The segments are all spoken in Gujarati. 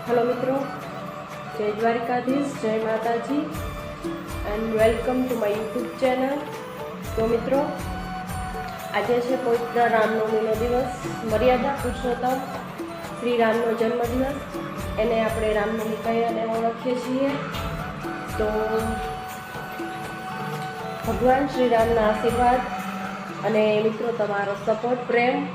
हेलो मित्रों, जय द्वारिकाधीश, जय Mataji and welcome to my YouTube channel. तो मित्रों, आज है पवित्र रामनवमीनो दिवस, मर्यादा पुरुषोत्तम श्री रामनो जन्मदिवस। एने આપણે રામનવમી કહીને ઓળખીએ છીએ। તો ભગવાન શ્રી રામના આશીર્વાદ અને મિત્રો તમારો સપોર્ટ પ્રેમ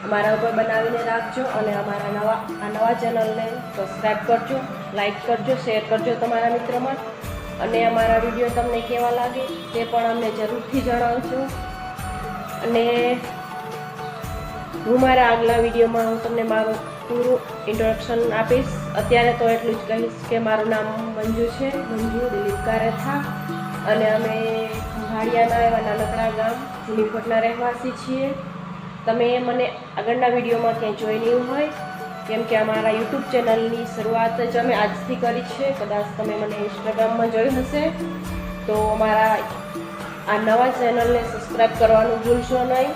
અમારા ઉપર બનાવીને રાખજો અને અમારા નવા ચેનલને સબસ્ક્રાઈબ કરજો, લાઈક કરજો, શેર કરજો તમારા મિત્રોમાં અને અમારા વિડીયો તમને કેવા લાગે તે પણ અમને જરૂરથી જણાવજો। અને હું મારા આગલા વિડીયોમાં હું તમને મારું પૂરું ઇન્ટ્રોડક્શન આપીશ। અત્યારે તો એટલું જ કહીશ કે મારું નામ મંજુ છે, મંજુ દિલીપ કારેથા, અને અમે ભાડિયાના એવા નાનકડા ગામ જૂનીકોટના રહેવાસી છીએ। તમે મને આગળના વિડીયોમાં ક્યાંય જોઈ નહીં હોય, કેમ કે અમારા યુટ્યુબ ચેનલની શરૂઆત જ અમે આજથી કરી છે। કદાચ તમે મને ઇન્સ્ટાગ્રામમાં જોઈ હશે, તો અમારા આ નવા ચેનલને સબસ્ક્રાઈબ કરવાનું ભૂલશો નહીં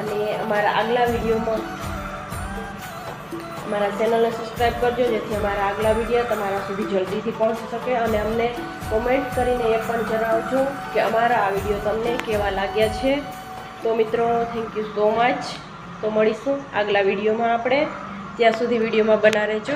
અને અમારા આગલા વિડીયોમાં અમારા ચેનલને સબસ્ક્રાઈબ કરજો, જેથી અમારા આગલા વિડીયો તમારા સુધી જલ્દીથી પહોંચી શકે। અને અમને કોમેન્ટ કરીને એ પણ જણાવજો કે અમારા આ વિડીયો તમને કેવા લાગ્યા છે। તો મિત્રો, થેન્ક યુ સો મચ। તો મળીશું આગલા વિડીયોમાં આપણે, ત્યાં સુધી વિડીયોમાં બના રહેજો।